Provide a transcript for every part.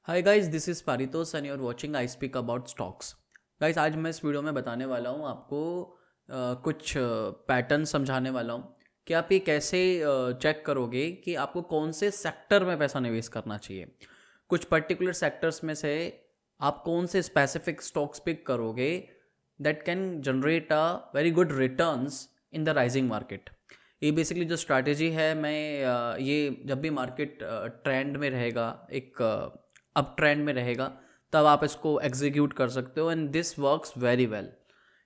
Hi guys, this is Paritosh and you are watching I speak about stocks. Guys, आज मैं इस video में बताने वाला हूँ आपको कुछ पैटर्न समझाने वाला हूँ कि आप ये कैसे चेक करोगे कि आपको कौन से सेक्टर में पैसा निवेश करना चाहिए। कुछ पर्टिकुलर सेक्टर्स में से आप कौन से स्पेसिफिक स्टॉक्स पिक करोगे that can generate a very good returns in the rising market. ये बेसिकली जो स्ट्रैटेजी है, मैं ये जब भी मार्केट ट्रेंड में रहेगा, एक अप ट्रेंड में रहेगा, तब आप इसको एग्जीक्यूट कर सकते हो and this works very well.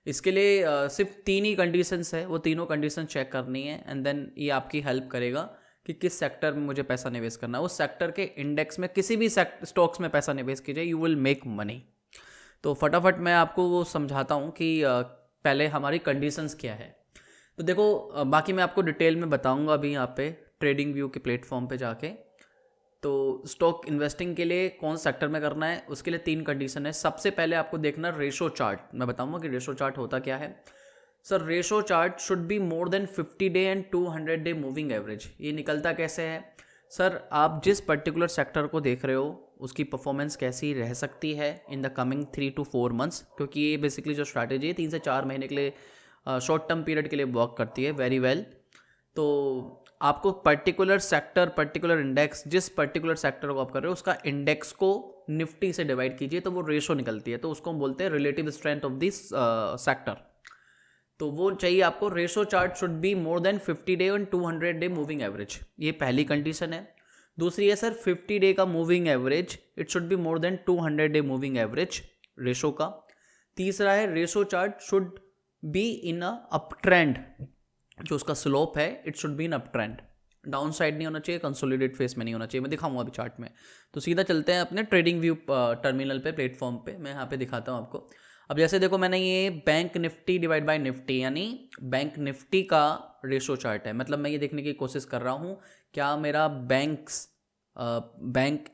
इसके लिए सिर्फ तीन ही कंडीशंस है, वो तीनों कंडीशन चेक करनी है एंड देन ये आपकी हेल्प करेगा कि किस सेक्टर में मुझे पैसा निवेश करना है। उस सेक्टर के इंडेक्स में किसी भी स्टॉक्स में पैसा निवेश कीजिए, यू विल मेक मनी। तो फटाफट मैं आपको वो समझाता हूँ कि पहले हमारी कंडीशंस क्या है। तो देखो, बाकी मैं आपको डिटेल में बताऊँगा अभी यहाँ पे ट्रेडिंग व्यू के प्लेटफॉर्म पे जाके। तो स्टॉक इन्वेस्टिंग के लिए कौन सेक्टर में करना है, उसके लिए तीन कंडीशन है। सबसे पहले आपको देखना रेशो चार्ट। मैं बताऊंगा कि रेशो चार्ट होता क्या है। Sir, ratio chart should be more than 50 day and 200 day moving average. ये निकलता कैसे है? सर, आप जिस पर्टिकुलर सेक्टर को देख रहे हो उसकी परफॉर्मेंस कैसी रह सकती है in the coming 3 to 4 months, क्योंकि ये बेसिकली जो स्ट्रैटेजी है 3 से 4 महीने के लिए, शॉर्ट टर्म पीरियड के लिए वर्क करती है वेरी वेल। तो आपको पर्टिकुलर सेक्टर, पर्टिकुलर इंडेक्स, जिस पर्टिकुलर सेक्टर को आप कर रहे हो उसका इंडेक्स को निफ्टी से डिवाइड कीजिए तो वो रेशो निकलती है, तो उसको हम बोलते हैं relative strength of this sector. तो वो चाहिए आपको। Ratio chart should be more than 50 day and 200 day moving average, ये पहली कंडीशन है। दूसरी है सर 50 डे का moving average, it should be more than 200 day moving average ratio का। तीसरा है ratio chart should be in a up trend, जो उसका स्लोप है it should be in up trend, down side नहीं होना चाहिए, कंसोलिडेट फेस में नहीं होना चाहिए। मैं दिखाऊंगा अभी चार्ट में। तो सीधा चलते हैं अपने ट्रेडिंग व्यू टर्मिनल पे, प्लेटफॉर्म पे। मैं यहाँ पे दिखाता हूँ आपको। अब जैसे देखो, मैंने ये bank Nifty divide by Nifty यानी बैंक निफ्टी का रेशो चार्ट है। मतलब मैं ये देखने की कोशिश कर रहा हूँ क्या मेरा बैंक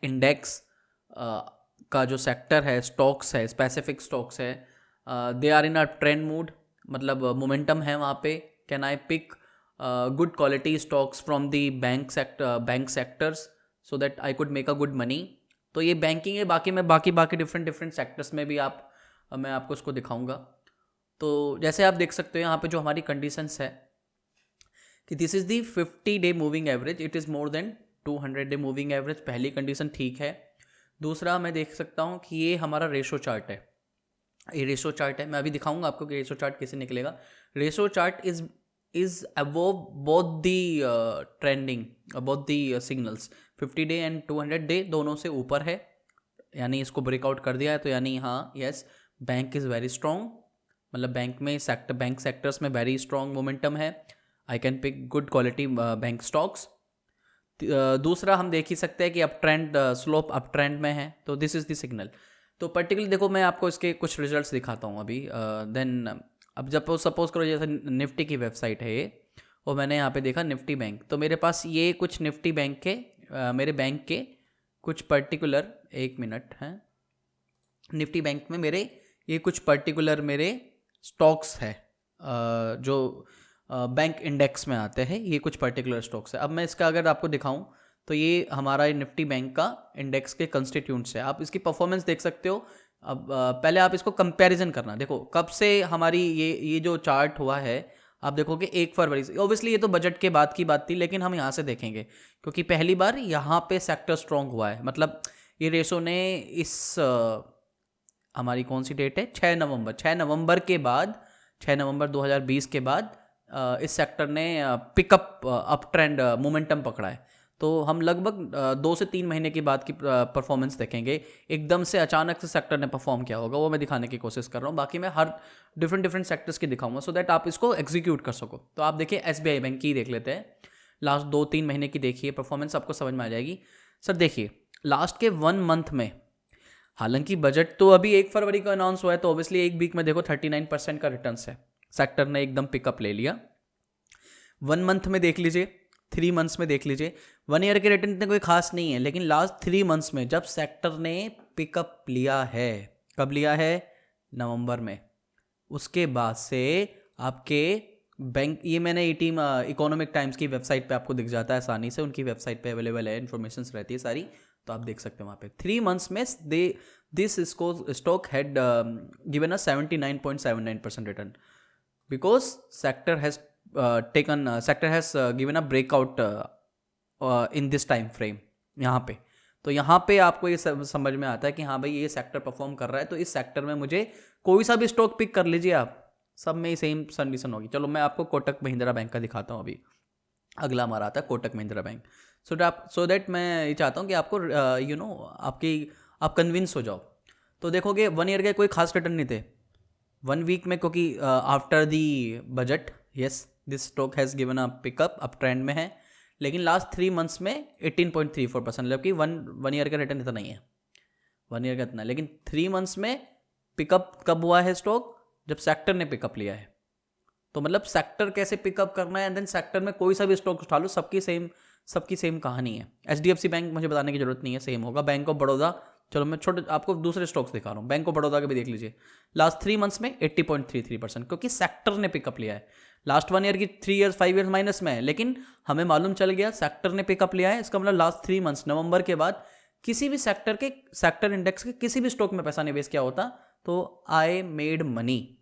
इंडेक्स का जो सेक्टर है, स्टॉक्स है, स्पेसिफिक स्टॉक्स है, they are in a trend mood, मतलब मोमेंटम है वहाँ पे। Can I pick good quality stocks from the bank sectors so that I could make a good money। तो ये बैंकिंग है। बाकी मैं बाकी डिफरेंट डिफरेंट सेक्टर्स में भी मैं आपको उसको दिखाऊंगा। तो जैसे आप देख सकते हो यहाँ पे जो हमारी कंडीशंस है कि this is the 50 day moving average, it is more than 200 day moving average, पहली कंडीशन ठीक है। दूसरा, मैं देख सकता हूँ कि ये हमारा रेशो चार्ट है। ये रेशो चार्ट है, मैं अभी दिखाऊंगा आपको कि रेशो चार्ट कैसे निकलेगा। Ratio chart is above both the trending, both the signals. 50 day and 200 day दोनों से ऊपर है, यानी इसको ब्रेकआउट कर दिया है। तो यानी हाँ, Yes, Bank is very strong. मतलब बैंक सेक्टर्स में वेरी स्ट्रॉन्ग मोमेंटम है। I can pick good quality bank stocks. दूसरा, हम देख ही सकते हैं कि up trend, slope up trend में है, तो दिस इज़ द सिग्नल। तो पर्टिकुलर देखो, मैं आपको इसके कुछ रिजल्ट्स दिखाता हूँ अभी। देन अब जब सपोज करो जैसे निफ्टी की वेबसाइट है ये, और मैंने यहाँ पे देखा निफ्टी बैंक, तो मेरे पास ये कुछ निफ्टी बैंक के मेरे बैंक के कुछ पर्टिकुलर, एक मिनट है, निफ्टी बैंक में मेरे ये कुछ पर्टिकुलर मेरे स्टॉक्स है जो बैंक इंडेक्स में आते हैं। ये कुछ पर्टिकुलर स्टॉक्स है। अब मैं इसका अगर आपको दिखाऊं तो ये हमारा निफ्टी बैंक का इंडेक्स के कंस्टिट्यूंट्स है। आप इसकी परफॉर्मेंस देख सकते हो। अब पहले आप इसको कंपैरिजन करना। देखो कब से हमारी ये जो चार्ट हुआ है, आप देखोगे 1 फरवरी से। ऑब्वियसली ये तो बजट के बाद की बात थी, लेकिन हम यहाँ से देखेंगे क्योंकि पहली बार यहाँ पे सेक्टर स्ट्रॉन्ग हुआ है। मतलब ये रेशो ने इस हमारी कौन सी डेट है, 6 नवंबर के बाद, 6 नवंबर 2020 के बाद इस सेक्टर ने पिकअप अप ट्रेंड मोमेंटम पकड़ा है। तो हम लगभग 2 से 3 महीने की बाद की परफॉर्मेंस देखेंगे। एकदम से अचानक से सेक्टर ने परफॉर्म किया होगा वो मैं दिखाने की कोशिश कर रहा हूँ। बाकी मैं हर डिफरेंट सेक्टर्स की दिखाऊंगा सो दैट आप इसको एग्जीक्यूट कर सको। तो आप देखिए SBI बैंक की देख लेते हैं। लास्ट 2-3 महीने की देखिए परफॉर्मेंस, आपको समझ में आ जाएगी। सर देखिए, लास्ट के 1 मंथ में, हालांकि बजट तो अभी 1 फरवरी को अनाउंस हुआ है, तो ऑब्वियसली एक वीक में देखो 39% का रिटर्न है। सेक्टर ने एकदम पिकअप ले लिया। 1 मंथ में देख लीजिए, 3 मंथ्स में देख लीजिए। 1 ईयर के रिटर्न इतने कोई खास नहीं है, लेकिन लास्ट 3 मंथ्स में जब सेक्टर ने पिकअप लिया है, कब लिया है, नवंबर में, उसके बाद से आपके बैंक, ये मैंने ई टीम इकोनॉमिक टाइम्स की वेबसाइट पे आपको दिख जाता है आसानी से, उनकी वेबसाइट पे अवेलेबल है, इन्फॉर्मेशन रहती है सारी। तो आप देख सकते हैं वहाँ पे 3 मंथ्स में this stock had given a 79.79% return because sector has given a breakout in this time frame यहाँ पे। तो यहाँ पे आपको ये समझ में आता है कि हाँ भाई ये सेक्टर परफॉर्म कर रहा है, तो इस सेक्टर में मुझे कोई सा भी स्टॉक पिक कर लीजिए आप, सब में सेम कंडीशन होगी। चलो मैं आपको कोटक महिंद्रा बैंक का दिखाता हूँ। अभी अगला हमारा आता है Kotak Mahindra bank. So that मैं ये चाहता हूँ कि आपको आप कन्विंस हो जाओ। तो देखोगे 1 ईयर के कोई खास रिटर्न नहीं थे, 1 वीक में, क्योंकि after the budget yes this stock has given a pickup, अब ट्रेंड में है। लेकिन लास्ट 3 मंथ्स में 18.34%, मतलब कि वन ईयर का रिटर्न इतना नहीं है, 1 ईयर का इतना। लेकिन 3 मंथ्स में पिकअप कब हुआ है स्टॉक, जब सेक्टर ने पिकअप लिया है। तो मतलब सेक्टर कैसे पिकअप करना है, एंड देन सेक्टर में कोई सा भी स्टॉक उठा लो, सबकी सेम कहानी है। HDFC बैंक मुझे बताने की जरूरत नहीं है, सेम होगा। बैंक ऑफ बड़ौदा, चलो मैं छोटे आपको दूसरे स्टॉक्स दिखा रहा हूँ। बैंक ऑफ बड़ौदा का भी देख लीजिए, लास्ट 3 मंथ्स में 80.33%, क्योंकि सेक्टर ने पिकअप लिया है। लास्ट 1 ईयर की 3 ईयर्स 5 ईयर्स माइनस में है, लेकिन हमें मालूम चल गया सेक्टर ने पिकअप लिया है। इसका मतलब लास्ट 3 मंथ्स नवंबर के बाद किसी भी सेक्टर इंडेक्स के किसी भी स्टॉक में पैसा निवेश किया होता तो I made money.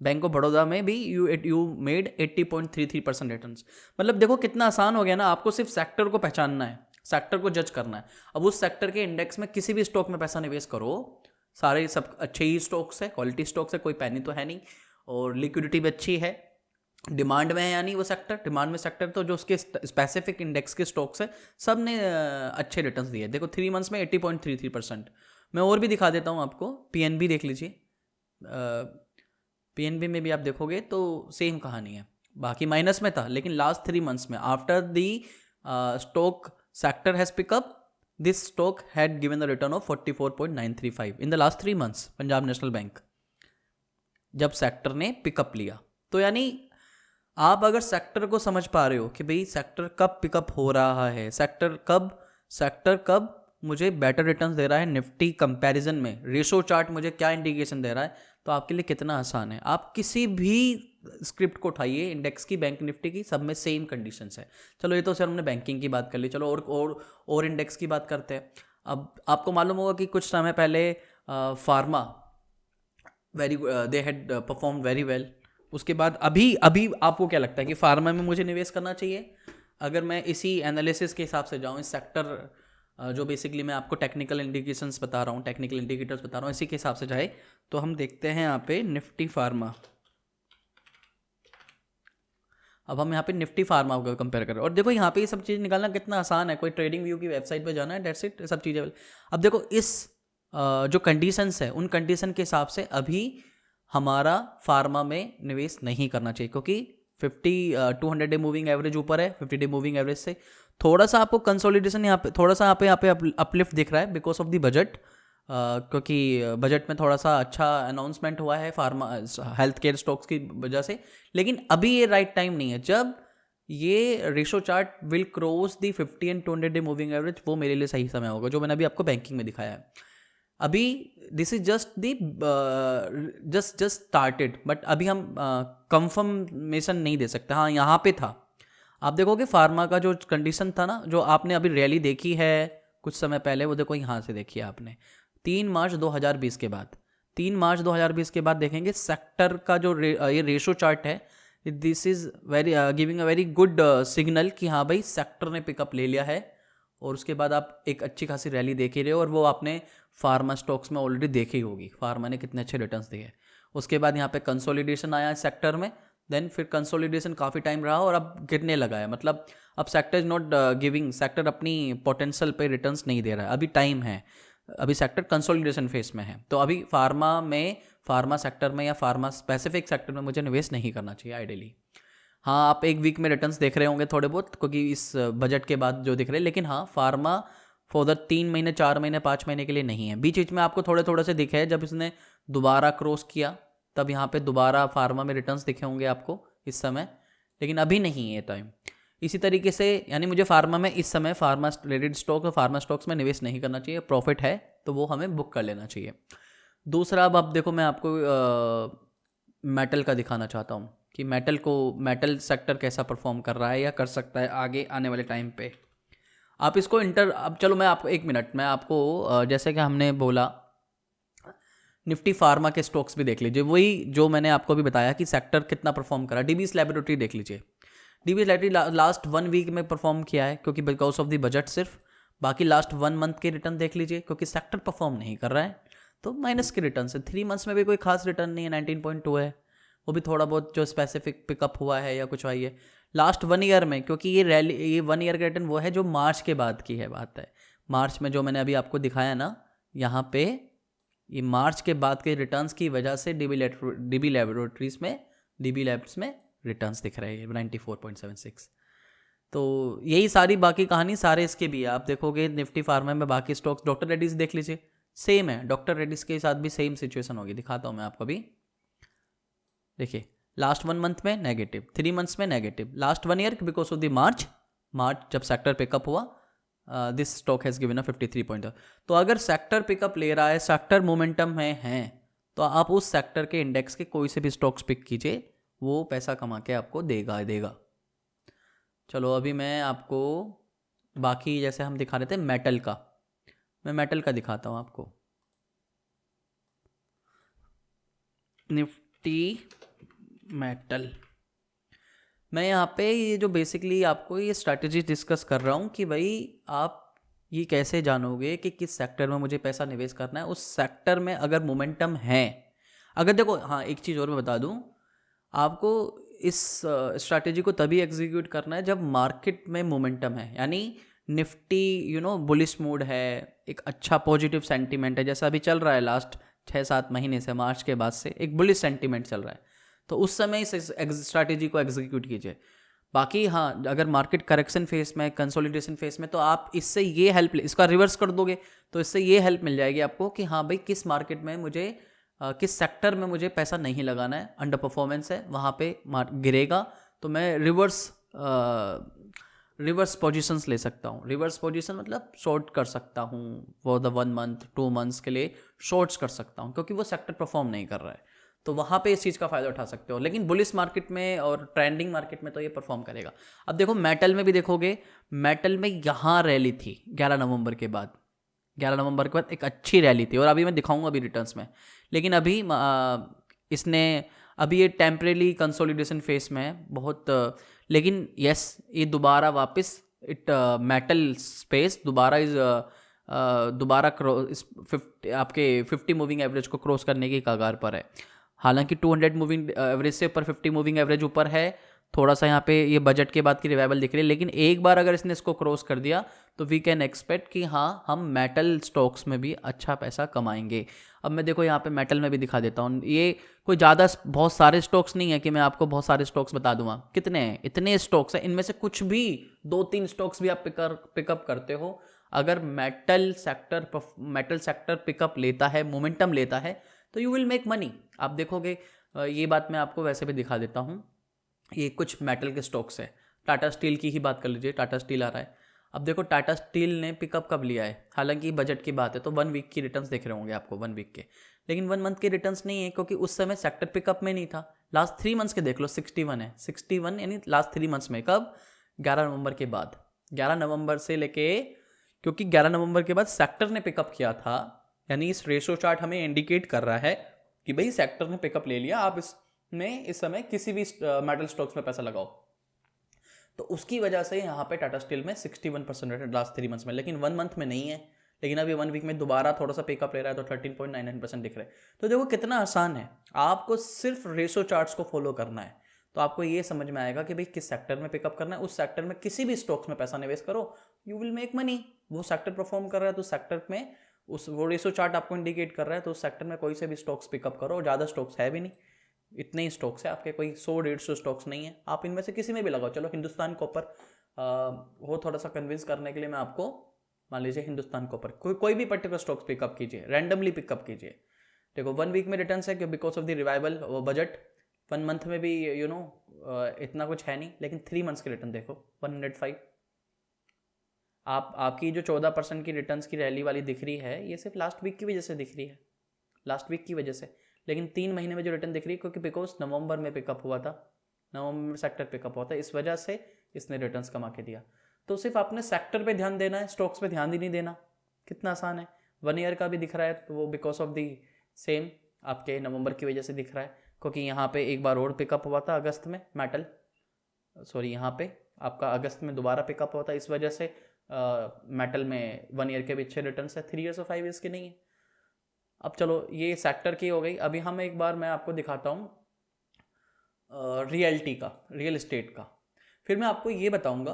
Bank of Baroda में भी यू मेड 80.33% रिटर्न। मतलब देखो कितना आसान हो गया ना, आपको सिर्फ सेक्टर को पहचानना है, सेक्टर को जज करना है। अब उस सेक्टर के इंडेक्स में किसी भी स्टॉक में पैसा निवेश करो, सारे सब अच्छे ही स्टॉक्स है, क्वालिटी स्टॉक्स है, कोई पैनी तो है नहीं, और लिक्विडिटी भी अच्छी है, डिमांड में है, यानी वो सेक्टर डिमांड में सेक्टर, तो जो उसके स्पेसिफिक इंडेक्स के स्टॉक्स है सब ने अच्छे रिटर्न्स दिए। देखो 3 मंथ्स में 80.33%। मैं और भी दिखा देता हूँ आपको, PNB देख लीजिए। PNB में भी आप देखोगे तो सेम कहानी है, बाकी माइनस में था, लेकिन लास्ट 3 मंथ्स में after the stock sector has pickup, this stock had given the return of 44.935 in the last 3 months. Punjab national bank, जब सेक्टर ने पिकअप लिया। तो यानी आप अगर सेक्टर को समझ पा रहे हो कि भाई सेक्टर कब पिकअप हो रहा है, सेक्टर कब मुझे बेटर रिटर्न्स दे रहा है निफ्टी कंपैरिजन में, रेशो चार्ट मुझे क्या इंडिकेशन दे रहा है, तो आपके लिए कितना आसान है। आप किसी भी स्क्रिप्ट को उठाइए, इंडेक्स की, बैंक निफ्टी की, सब में सेम कंडीशंस है। चलो ये तो सर हमने बैंकिंग की बात कर ली, चलो और इंडेक्स की बात करते हैं। अब आपको मालूम होगा कि कुछ समय पहले pharma they had perform very well. उसके बाद अभी आपको क्या लगता है कि फार्मा में मुझे निवेश करना चाहिए? अगर मैं इसी एनालिसिस के हिसाब से जाऊँ, इस सेक्टर जो बेसिकली मैं आपको टेक्निकल इंडिकेशंस बता रहा हूँ, टेक्निकल इंडिकेटर्स बता रहा हूँ, इसी के हिसाब से जाए तो हम देखते हैं यहाँ पे निफ्टी फार्मा। अब हम यहाँ पे निफ्टी फार्मा को कंपेयर करें, और देखो यहाँ पे ये सब चीज़ निकालना कितना आसान है। कोई ट्रेडिंग व्यू की वेबसाइट पे जाना है, डेट्स इट, सब चीज़ें। अब देखो इस जो कंडीशंस है, उन कंडीशन के हिसाब से अभी हमारा फार्मा में निवेश नहीं करना चाहिए, क्योंकि 200 डे मूविंग एवरेज ऊपर है, 50 डे मूविंग एवरेज से थोड़ा सा आपको कंसोलिडेशन यहाँ पे, थोड़ा सा यहाँ पे अपलिफ्ट दिख रहा है बिकॉज ऑफ द बजट, क्योंकि बजट में थोड़ा सा अच्छा अनाउंसमेंट हुआ है फार्मा हेल्थ केयर स्टॉक्स की वजह से। लेकिन अभी ये राइट टाइम नहीं है। जब ये ratio chart will cross the 50 and 200 day moving average, वो मेरे लिए सही समय होगा, जो मैंने अभी आपको बैंकिंग में दिखाया है। अभी this is just started, but अभी हम कंफर्मेशन नहीं दे सकते। हाँ यहाँ पे था, आप देखोगे फार्मा का जो कंडीशन था ना, जो आपने अभी रैली देखी है कुछ समय पहले, वो देखो यहाँ से देखिए आपने 3 मार्च 2020 के बाद, 3 मार्च 2020 के बाद देखेंगे सेक्टर का जो ये रेशो चार्ट है, this is very giving a very good signal कि हाँ भाई सेक्टर ने पिकअप ले लिया है। और उसके बाद आप एक अच्छी खासी रैली देख ही रहे हो, और वो आपने फार्मा स्टॉक्स में ऑलरेडी देखी होगी, फार्मा ने कितने अच्छे रिटर्न्स दिए। उसके बाद यहाँ पे कंसोलिडेशन आया सेक्टर में, देन फिर कंसोलिडेशन काफ़ी टाइम रहा और अब गिरने लगा है। मतलब अब sector is not giving, sector अपनी पोटेंशियल पे रिटर्न्स नहीं दे रहा है, अभी टाइम है, अभी सेक्टर कंसोलिडेशन फेस में है। तो अभी फार्मा सेक्टर में या फार्मा स्पेसिफिक सेक्टर में मुझे निवेश नहीं करना चाहिए आइडियली। हाँ आप एक वीक में रिटर्न्स देख रहे होंगे थोड़े बहुत, क्योंकि इस बजट के बाद जो दिख रहे हैं, लेकिन हाँ फार्मा फॉर द 3 महीने 4 महीने 5 महीने के लिए नहीं है। बीच बीच में आपको थोड़े थोड़े से दिखे हैं, जब इसने दोबारा क्रॉस किया तब यहाँ पे दोबारा फार्मा में रिटर्न्स दिखे होंगे आपको इस समय, लेकिन अभी नहीं है टाइम। इसी तरीके से यानी मुझे फार्मा में इस समय फार्मा रिलेटेड स्टॉक और फार्मा स्टॉक्स में निवेश नहीं करना चाहिए। प्रॉफिट है तो वो हमें बुक कर लेना चाहिए। दूसरा, अब आप देखो मैं आपको मेटल का दिखाना चाहता हूँ कि मेटल सेक्टर कैसा परफॉर्म कर रहा है या कर सकता है आगे आने वाले टाइम पे। आप इसको अब चलो मैं आपको 1 मिनट, मैं आपको जैसे कि हमने बोला निफ्टी फार्मा के स्टॉक्स भी देख लीजिए, वही जो मैंने आपको भी बताया कि सेक्टर कितना परफॉर्म करा। डीबीएस लैबोरेटरी देख लीजिए, डीबीएस लैबोरेटरी लास्ट 1 वीक में परफॉर्म किया है क्योंकि बिकॉज ऑफ द बजट सिर्फ। बाकी लास्ट 1 मंथ के रिटर्न देख लीजिए, क्योंकि सेक्टर परफॉर्म नहीं कर रहा है तो माइनस के रिटर्न से 3 मंथ्स में भी कोई खास रिटर्न नहीं है, 19.2 है, वो भी थोड़ा बहुत जो स्पेसिफिक पिकअप हुआ है या कुछ आई है लास्ट 1 ईयर में। क्योंकि ये रैली, ये 1 ईयर का रिटर्न वो है जो मार्च के बाद की है बात है। मार्च में जो मैंने अभी आपको दिखाया ना यहाँ पे, ये मार्च के बाद के रिटर्न्स की वजह से डीबी लैबोरेटरीज में, डीबी लैब्स में रिटर्न्स दिख रहे हैं 94.76। तो यही सारी बाकी कहानी सारे इसके भी है। आप देखोगे निफ्टी फार्मा में बाकी स्टॉक्स, डॉक्टर रेड्डीज देख लीजिए, सेम है, डॉक्टर रेड्डीज के साथ भी सेम सिचुएशन होगी। दिखाता हूँ मैं आपको अभी, देखिए लास्ट 1 मंथ में नेगेटिव, 3 मंथ्स में negative, last 1 year because of the March जब सेक्टर पिकअप हुआ, this stock has given a 53 point. तो अगर सेक्टर पिकअप ले रहा है, सेक्टर मोमेंटम में है, तो आप उस सेक्टर के इंडेक्स के कोई से भी स्टॉक्स पिक कीजिए, वो पैसा कमा के आपको देगा। चलो अभी मैं आपको बाकी जैसे हम दिखा रहे थे मेटल का, मैं मेटल का दिखाता हूँ आपको। निफ्टी मेटल, मैं यहाँ पे ये जो बेसिकली आपको ये स्ट्रैटेजी डिस्कस कर रहा हूँ कि भाई आप ये कैसे जानोगे कि किस सेक्टर में मुझे पैसा निवेश करना है। उस सेक्टर में अगर मोमेंटम है, अगर देखो हाँ एक चीज़ और मैं बता दूँ आपको, इस स्ट्रैटेजी को तभी एग्जीक्यूट करना है जब मार्केट में मोमेंटम है, यानी निफ्टी बुलिश मूड है, एक अच्छा पॉजिटिव सेंटीमेंट है, जैसा अभी चल रहा है लास्ट 6-7 महीने से, मार्च के बाद से एक बुलिश सेंटीमेंट चल रहा है, तो उस समय इस स्ट्रैटेजी को एग्जीक्यूट कीजिए। बाकी हाँ अगर मार्केट करेक्शन फेस में, कंसोलिडेशन फेस में, तो आप इससे ये हेल्प, इसका रिवर्स कर दोगे तो इससे ये हेल्प मिल जाएगी आपको कि हाँ भाई किस मार्केट में मुझे किस सेक्टर में मुझे पैसा नहीं लगाना है, अंडर परफॉर्मेंस है, वहाँ पे गिरेगा तो मैं रिवर्स पोजीशंस ले सकता हूँ। रिवर्स पोजीशन मतलब शॉर्ट कर सकता हूँ फॉर द 1 मंथ 2 मंथ्स के लिए शॉर्ट्स कर सकता हूँ, क्योंकि वो सेक्टर परफॉर्म नहीं कर रहा है, तो वहाँ पे इस चीज़ का फ़ायदा उठा सकते हो। लेकिन बुलिश मार्केट में और ट्रेंडिंग मार्केट में तो ये परफॉर्म करेगा। अब देखो मेटल में भी देखोगे, मेटल में यहाँ रैली थी 11 नवंबर के बाद, 11 नवंबर के बाद एक अच्छी रैली थी, और अभी मैं दिखाऊंगा अभी रिटर्न्स में। लेकिन अभी इसने अभी ये टेम्परेली कंसोलिडेशन फेस में है बहुत, लेकिन यस ये दोबारा वापस मेटल स्पेस दोबारा दोबारा आपके 50 मूविंग एवरेज को क्रॉस करने की कगार पर है। हालांकि 200 मूविंग एवरेज से ऊपर 50 मूविंग एवरेज ऊपर है, थोड़ा सा यहाँ पे ये बजट के बाद की रिवाइवल दिख रही है, लेकिन एक बार अगर इसने इसको क्रॉस कर दिया तो वी कैन एक्सपेक्ट कि हाँ हम मेटल स्टॉक्स में भी अच्छा पैसा कमाएंगे। अब मैं देखो यहाँ पे मेटल में भी दिखा देता हूँ, ये कोई ज़्यादा बहुत सारे स्टॉक्स नहीं है कि मैं आपको बहुत सारे स्टॉक्स बता दूंगा, कितने हैं, इतने स्टॉक्स हैं, इनमें से कुछ भी 2-3 स्टॉक्स भी आप पिकअप करते हो, अगर मेटल सेक्टर पिकअप लेता है, मोमेंटम लेता है, तो यू विल मेक मनी। आप देखोगे ये बात मैं आपको वैसे भी दिखा देता हूँ, ये कुछ मेटल के स्टॉक्स है, टाटा स्टील की ही बात कर लीजिए, टाटा स्टील आ रहा है। अब देखो टाटा स्टील ने पिकअप कब लिया है, हालांकि बजट की बात है तो 1 वीक की रिटर्न्स देख रहे होंगे आपको, 1 वीक के, लेकिन 1 मंथ के रिटर्न्स नहीं है, क्योंकि उस समय सेक्टर पिकअप में नहीं था। लास्ट 3 मंथ्स के देख लो, 61 है, 61 यानी लास्ट 3 मंथ्स में, कब, 11 नवंबर के बाद, 11 नवंबर से लेके, क्योंकि 11 नवंबर के बाद सेक्टर ने पिकअप किया था, यानी इस रेशो चार्ट हमें इंडिकेट कर रहा है कि भाई सेक्टर ने पिकअप ले लिया, आप इसमें इस समय किसी भी मेटल स्टॉक्स में पैसा लगाओ, तो उसकी वजह से यहाँ पे टाटा स्टील में 61% रेट लास्ट 3 मंथ्स में, लेकिन 1 मंथ में नहीं है, लेकिन अभी 1 वीक में दोबारा थोड़ा सा पिकअप ले रहा है तो 13.99% दिख रहा है। तो देखो कितना आसान है, आपको सिर्फ रेशो चार्ट्स को फॉलो करना है, तो आपको ये समझ में आएगा कि भाई किस सेक्टर में पिकअप करना है, उस सेक्टर में किसी भी स्टॉक्स में पैसा निवेश करो, यू विल मेक मनी। वो सेक्टर परफॉर्म कर रहा है तो सेक्टर में वो रेशो चार्ट आपको इंडिकेट कर रहा है, तो उस सेक्टर में कोई से भी स्टॉक्स पिकअप करो, ज़्यादा स्टॉक्स है भी नहीं, इतने ही स्टॉक्स है आपके, कोई 100-150 स्टॉक्स नहीं है, आप इनमें से किसी में भी लगाओ। चलो हिंदुस्तान कॉपर हो, थोड़ा सा कन्विंस करने के लिए मैं आपको, मान लीजिए हिंदुस्तान कॉपर, कोई भी पर्टिकुलर स्टॉक्स पिकअप कीजिए, रैंडमली पिकअप कीजिए। देखो 1 वीक में रिटर्न है because of the revival budget, 1 month में भी इतना कुछ है नहीं, लेकिन 3 मंथ्स के रिटर्न देखो 105। आपकी जो 14% की रिटर्न्स की रैली वाली दिख रही है, ये सिर्फ लास्ट वीक की वजह से दिख रही है, लास्ट वीक की वजह से, लेकिन 3 महीने में जो रिटर्न दिख रही है, क्योंकि बिकॉज नवंबर में पिकअप हुआ था, नवंबर में सेक्टर पिकअप हुआ था, इस वजह से इसने रिटर्न्स कमा के दिया। तो सिर्फ आपने सेक्टर पे ध्यान देना है, स्टॉक्स पे ध्यान ही नहीं देना। कितना आसान है। 1 ईयर का भी दिख रहा है तो वो बिकॉज ऑफ दी सेम आपके नवंबर की वजह से दिख रहा है, क्योंकि यहाँ पे एक बार और पिकअप हुआ था अगस्त में मेटल, सॉरी यहाँ पे आपका अगस्त में दोबारा पिकअप हुआ था, इस वजह से मेटल में 1 ईयर के भी अच्छे रिटर्न है, 3 ईयर्स और 5 ईयर्स के नहीं है। अब चलो ये सेक्टर की हो गई। अभी हम एक बार मैं आपको दिखाता हूँ रियल्टी का, रियल एस्टेट का। फिर मैं आपको ये बताऊंगा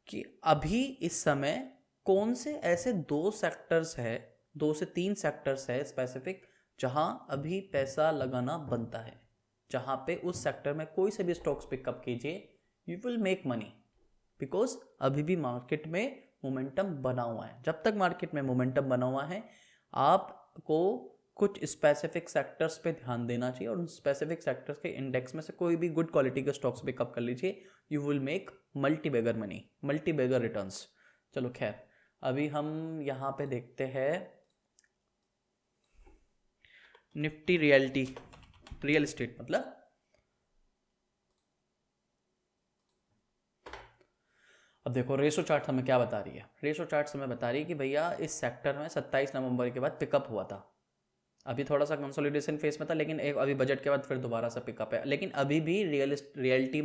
कि अभी इस समय कौन से ऐसे 2 सेक्टर्स है, 2 से 3 सेक्टर्स है स्पेसिफिक, जहां अभी पैसा लगाना बनता है, जहां पे उस सेक्टर में कोई से भी स्टॉक्स पिकअप कीजिए, you will make money, because अभी भी मार्केट में मोमेंटम बना हुआ है। जब तक मार्केट में मोमेंटम बना हुआ है आपको कुछ स्पेसिफिक सेक्टर्स पे ध्यान देना चाहिए, और उन स्पेसिफिक सेक्टर्स के इंडेक्स में से कोई भी गुड क्वालिटी के स्टॉक्स पिकअप कर लीजिए, you will make multi bagger money, multi bagger returns. चलो खैर, अभी हम यहाँ पे देखते हैं निफ्टी रियल्टी, रियल एस्टेट मतलब अब देखो रेशो चार्ट हमें क्या बता रही है। रेशो चार्ट हमें बता रही है कि भैया इस सेक्टर में 27 नवंबर के बाद पिकअप हुआ था, अभी थोड़ा सा कंसोलिडेशन फेस में था, लेकिन एक अभी बजट के बाद फिर दोबारा सा पिकअप है। लेकिन अभी भी रियल्टी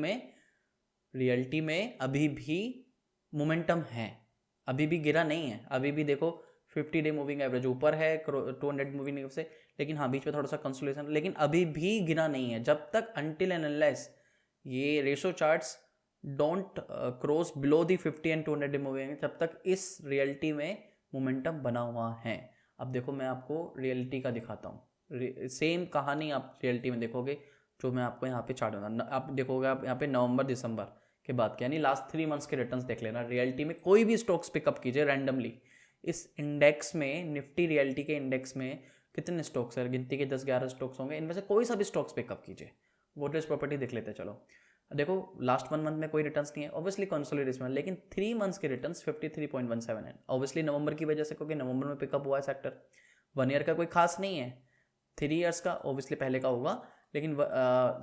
में अभी भी मोमेंटम है, अभी भी गिरा नहीं है। अभी भी देखो 50 डे मूविंग एवरेज ऊपर है 200 मूविंग एवरेज से, लेकिन हाँ बीच में थोड़ा सा कंसोलिडेशन, लेकिन अभी भी गिरा नहीं है। जब तक अनटिल एंड अनलेस ये ratio charts don't cross below the 50 and 200 day moving, तब तक इस रियल्टी में मोमेंटम बना हुआ है। अब देखो मैं आपको रियलिटी का दिखाता हूँ, सेम कहानी आप रियलिटी में देखोगे जो मैं आपको यहाँ पे चार्ट दूंगा। आप देखोगे, आप यहाँ पे नवंबर दिसंबर के बाद के यानी लास्ट 3 मंथ्स के रिटर्न्स देख लेना। रियलिटी में कोई भी स्टॉक्स पिकअप कीजिए रैंडमली, इस इंडेक्स में निफ्टी रियलिटी के इंडेक्स में कितने स्टॉक्स है, गिनती के 10-11 स्टॉक्स होंगे, इनमें से कोई सा भी स्टॉक्स पिकअप कीजिए। गोदरेज प्रॉपर्टी देख लेते हैं। चलो देखो लास्ट 1 मंथ में कोई रिटर्न्स नहीं है, ऑब्वियसली कंसोलिडेशन में, लेकिन 3 मंथ्स के रिटर्न्स 53.17 है, ऑब्वियसली नवंबर की वजह से, क्योंकि नवंबर में पिकअप हुआ है सेक्टर। 1 ईयर का कोई खास नहीं है, 3 ईयर्स का ऑब्वियसली पहले का होगा, लेकिन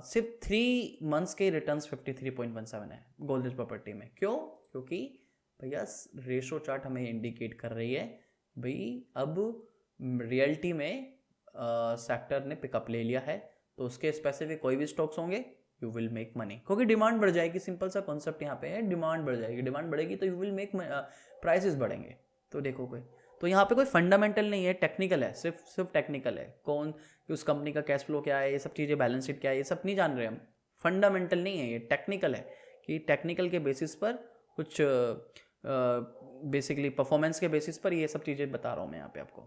सिर्फ 3 मंथ्स के रिटर्न्स 53.17 है गोदरेज प्रॉपर्टी में। क्यों? क्योंकि भैया रेशो चार्ट हमें इंडिकेट कर रही है भाई अब रियल्टी में सेक्टर ने पिकअप ले लिया है, तो उसके स्पेसिफिक कोई भी स्टॉक्स होंगे यू विल मेक मनी, क्योंकि डिमांड बढ़ जाएगी। सिंपल सा कॉन्सेप्ट यहाँ पे है, डिमांड बढ़ जाएगी, डिमांड बढ़ेगी तो यू विल मेक, प्राइसेस बढ़ेंगे। तो देखो कोई, तो यहाँ पे कोई फंडामेंटल नहीं है, टेक्निकल है, सिर्फ टेक्निकल है। कौन उस कंपनी का कैश फ्लो क्या है, ये सब चीज़ें, बैलेंस शीट क्या है, ये सब नहीं जान रहे हम। फंडामेंटल नहीं है, ये टेक्निकल है, कि टेक्निकल के बेसिस पर कुछ बेसिकली परफॉर्मेंस के बेसिस पर ये सब चीज़ें बता रहा हूँ मैं यहाँ पे आपको।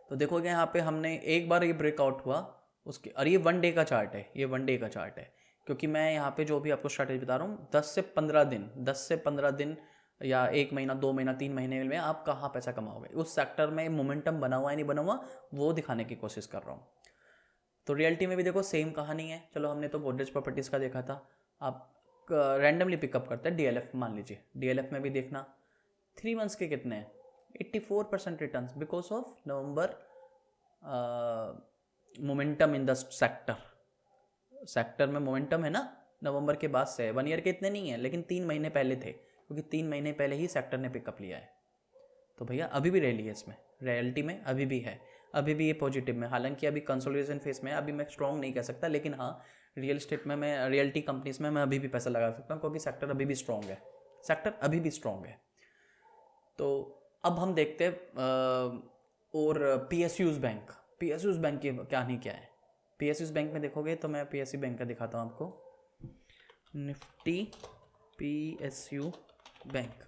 तो देखोगे यहाँ पे हमने एक बार ये ब्रेकआउट हुआ उसके, और ये 1 डे का चार्ट है, ये 1 डे का चार्ट है, क्योंकि मैं यहाँ पे जो भी आपको स्ट्रैटेजी बता रहा हूँ 10 से 15 दिन या 1 महीना 2 महीना 3 महीने में आप कहाँ पैसा कमाओगे, उस सेक्टर में मोमेंटम बना हुआ है नहीं बना हुआ वो दिखाने की कोशिश कर रहा हूँ। तो रियलिटी में भी देखो सेम कहानी है। चलो हमने तो गोदरेज प्रॉपर्टीज़ का देखा था, आप रैंडमली पिकअप करते हैं DLF मान लीजिए, DLF में भी देखना 3 मंथ्स के कितने हैं, 84% returns because of November momentum in the sector में मोमेंटम है ना, नवंबर के बाद से। 1 ईयर के इतने नहीं है, लेकिन 3 महीने पहले थे, क्योंकि 3 महीने पहले ही सेक्टर ने पिकअप लिया है। तो भैया अभी भी रैली है इसमें, रियलिटी में अभी भी है, अभी भी ये पॉजिटिव में, हालांकि अभी कंसोलिडेशन फेस में है, अभी मैं स्ट्रॉन्ग नहीं कह सकता, लेकिन हाँ रियल एस्टेट में, मैं रियलिटी कंपनीज में मैं अभी भी पैसा लगा सकता हूँ, क्योंकि सेक्टर अभी भी स्ट्रॉन्ग है, सेक्टर अभी भी स्ट्रॉन्ग है। तो अब हम देखते हैं और PSUs बैंक, PSUs बैंक की कहानी क्या है। PSUs बैंक में देखोगे तो मैं PSU बैंक का दिखाता हूँ आपको, निफ्टी PSU बैंक।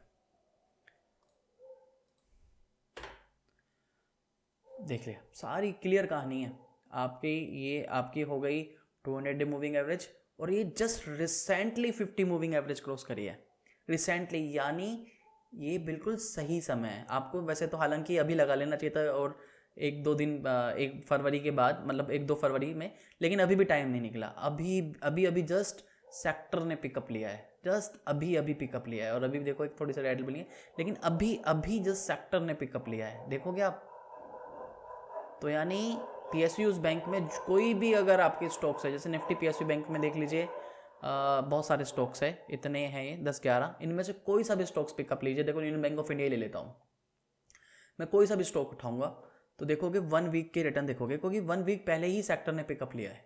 देख लिया, सारी क्लियर कहानी है आपकी। ये आपकी हो गई 200 डे मूविंग एवरेज, और ये just recently 50 moving average cross करी है, रिसेंटली, यानी ये बिल्कुल सही समय है आपको। वैसे तो हालांकि अभी लगा लेना चाहिए था, और 1-2 दिन 1 फरवरी के बाद, मतलब 1-2 फरवरी में, लेकिन अभी भी टाइम नहीं निकला। अभी जस्ट सेक्टर ने पिकअप लिया है, जस्ट अभी पिकअप लिया है, और अभी देखो एक थोड़ी सी रेड बनी है, लेकिन अभी जस्ट सेक्टर ने पिकअप लिया है, देखोगे आप। तो यानी PSUs बैंक में कोई भी अगर आपके स्टॉक्स है, जैसे निफ्टी PSU बैंक में देख लीजिए, बहुत सारे स्टॉक्स है, इतने हैं ये 10-11, इनमें से कोई सा भी स्टॉक्स पिकअप लीजिए। देखो यूनियन बैंक ऑफ इंडिया ले लेता हूँ मैं, कोई सा भी स्टॉक उठाऊंगा तो देखोगे 1 वीक के रिटर्न देखोगे, क्योंकि 1 वीक पहले ही सेक्टर ने पिकअप लिया है।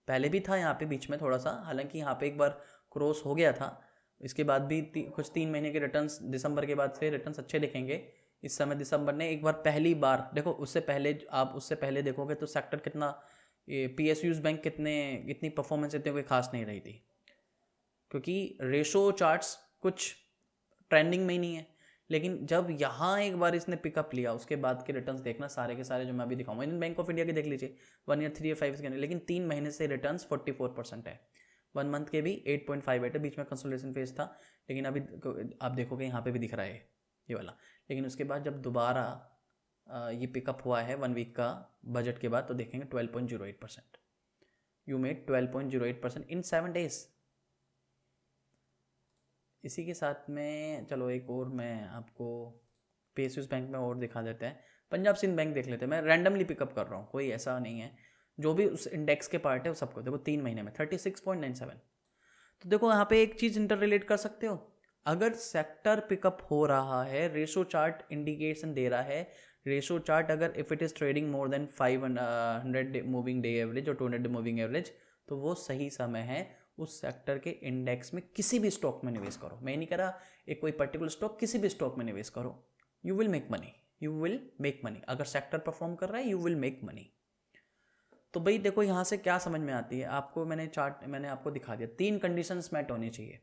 पहले भी था यहाँ पे बीच में थोड़ा सा, हालांकि यहाँ पे एक बार क्रॉस हो गया था, इसके बाद भी कुछ 3 महीने के रिटर्न्स, दिसंबर के बाद से रिटर्न्स अच्छे दिखेंगे। इस समय दिसंबर ने एक बार पहली बार देखो, उससे पहले आप उससे पहले देखोगे तो सेक्टर कितना, ये PSUs बैंक इतनी परफॉर्मेंस इतनी कोई खास नहीं रही थी, क्योंकि रेशो चार्ट्स कुछ ट्रेंडिंग में ही नहीं है। लेकिन जब यहाँ एक बार इसने पिकअप लिया, उसके बाद के रिटर्न्स देखना सारे के सारे जो मैं अभी दिखाऊंगा। इंडियन बैंक ऑफ इंडिया के देख लीजिए 1 ईयर, 3 ईयर, 5 ईयर, लेकिन 3 महीने से रिटर्न्स 44% है। 1 मंथ के भी 8.58 है, बीच में कंसोलिडेशन फेज था, लेकिन अभी आप देखोगे यहाँ पे भी दिख रहा है ये वाला। लेकिन उसके बाद जब दोबारा ये पिकअप हुआ है 1 वीक का बजट के बाद, तो देखेंगे 12.08%। You made 12.08% in 7 days. इसी के साथ में चलो एक और मैं आपको PSUs बैंक में और दिखा देते हैं। पंजाब सिंध बैंक देख लेते हैं, मैं रैंडमली पिकअप कर रहा हूँ, कोई ऐसा नहीं है, जो भी उस इंडेक्स के पार्ट है वो सबको देखो 3 महीने में 36.97। तो देखो यहाँ पे एक चीज़ इंटर रिलेट कर सकते हो, अगर सेक्टर पिकअप हो रहा है, रेशो चार्ट इंडिकेशन दे रहा है, रेशो चार्ट अगर if it is trading more than 500 moving day average और 200 मूविंग एवरेज, तो वो सही समय है उस सेक्टर के इंडेक्स में किसी भी स्टॉक में निवेश करो। मैं नहीं कह रहा एक कोई पर्टिकुलर स्टॉक, किसी भी स्टॉक में निवेश करो, you will make money, you will make money. अगर सेक्टर परफॉर्म कर रहा है, यू विल मेक मनी। तो भाई देखो यहाँ से क्या समझ में आती है आपको, मैंने आपको दिखा दिया 3 कंडीशंस मैट होनी चाहिए।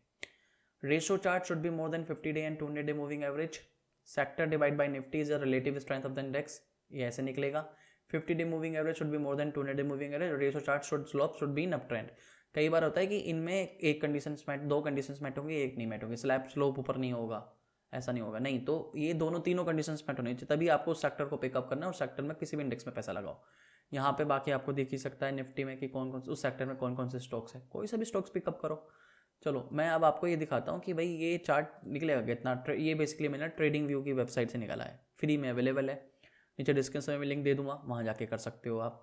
Ratio chart should be more than 50 day and 200 day moving average, sector divide by Nifty is a relative strength of the index, ये ऐसे निकलेगा। 50 day moving average should be more than 200 day moving average, ratio chart should be in up trend. कई बार होता है कि इनमें एक condition mat, 2 condition mat होंगी, एक नहीं मैट होगी, स्लैब स्लोप ऊपर नहीं होगा, ऐसा नहीं होगा, नहीं। तो ये तीनों कंडीशंस मैट होनी चाहिए, तभी आपको उस सेक्टर को पिकअप करना है और सेक्टर में किसी भी इंडेक्स में पैसा लगाओ। यहाँ पे बाकी आपको दिख ही सकता है निफ्टी में कि कौन कौन उस सेक्टर में कौन कौन से स्टॉक्स है, कोई सा भी स्टॉक्स पिकअप करो। चलो मैं अब आपको ये दिखाता हूँ कि भाई ये चार्ट निकलेगा कितना। ये बेसिकली मैंने ट्रेडिंग व्यू की वेबसाइट से निकाला है, फ्री में अवेलेबल है, नीचे डिस्क्रिप्शन में लिंक दे दूंगा, वहाँ जाके कर सकते हो आप।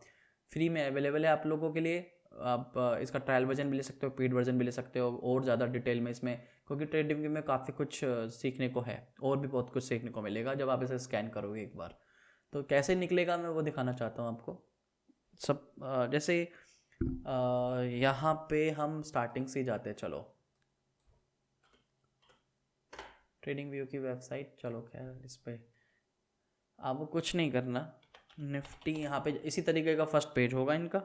फ्री में अवेलेबल है आप लोगों के लिए, आप इसका ट्रायल वर्जन भी ले सकते हो, पेड वर्जन भी ले सकते हो, और ज़्यादा डिटेल में इसमें, क्योंकि ट्रेडिंग में काफ़ी कुछ सीखने को है, और भी बहुत कुछ सीखने को मिलेगा जब आप इसे स्कैन करोगे एक बार। तो कैसे निकलेगा मैं वो दिखाना चाहता हूँ आपको। सब जैसे यहाँ पे हम स्टार्टिंग से ही जाते हैं, चलो ट्रेडिंग व्यू की वेबसाइट, चलो खैर इस पर आपको कुछ नहीं करना। निफ्टी यहाँ पे इसी तरीके का फर्स्ट पेज होगा इनका।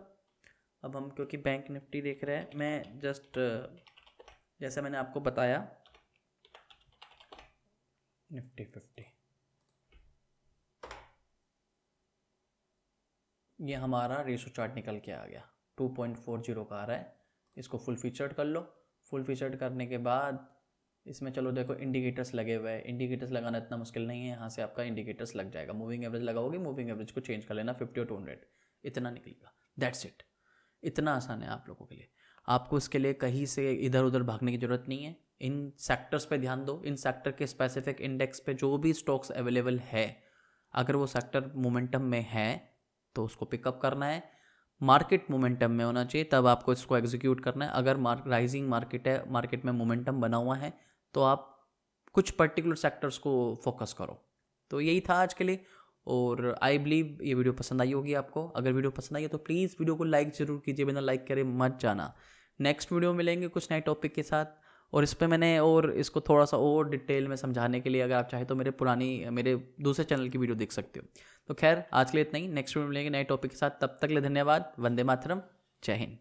अब हम क्योंकि बैंक निफ्टी देख रहे हैं, मैं जस्ट जैसे मैंने आपको बताया निफ्टी 50, ये हमारा रेशो चार्ट निकल के आ गया, 2.40 का आ रहा है। इसको फुल फीचर्ड कर लो। फुल फीचर्ड करने के बाद इसमें चलो देखो इंडिकेटर्स लगे हुए हैं, इंडिकेटर्स लगाना इतना मुश्किल नहीं है, यहाँ से आपका इंडिकेटर्स लग जाएगा। मूविंग एवरेज लगाओगे, मूविंग एवरेज को चेंज कर लेना 50 और 200, इतना निकलेगा, दैट्स इट। इतना आसान है आप लोगों के लिए, आपको इसके लिए कहीं से इधर उधर भागने की ज़रूरत नहीं है। इन सेक्टर्स पे ध्यान दो, इन सेक्टर के स्पेसिफिक इंडेक्स पे जो भी स्टॉक्स अवेलेबल है, अगर वो सेक्टर मोमेंटम में है तो उसको पिकअप करना है। मार्केट मोमेंटम में होना चाहिए, तब आपको इसको एग्जीक्यूट करना है। अगर राइजिंग मार्केट है, मार्केट में मोमेंटम बना हुआ है, तो आप कुछ पर्टिकुलर सेक्टर्स को फोकस करो। तो यही था आज के लिए, और आई बिलीव ये वीडियो पसंद आई होगी आपको। अगर वीडियो पसंद आई है तो प्लीज़ वीडियो को लाइक ज़रूर कीजिए, बिना लाइक करे मत जाना। नेक्स्ट वीडियो मिलेंगे कुछ नए टॉपिक के साथ, और इस पर मैंने और इसको थोड़ा सा और डिटेल में समझाने के लिए, अगर आप चाहें तो मेरे दूसरे चैनल की वीडियो देख सकते हो। तो खैर आज के लिए इतना ही, नेक्स्ट वीडियो मिलेंगे नए टॉपिक के साथ, तब तक के लिए धन्यवाद। वंदे मातरम, जय हिंद।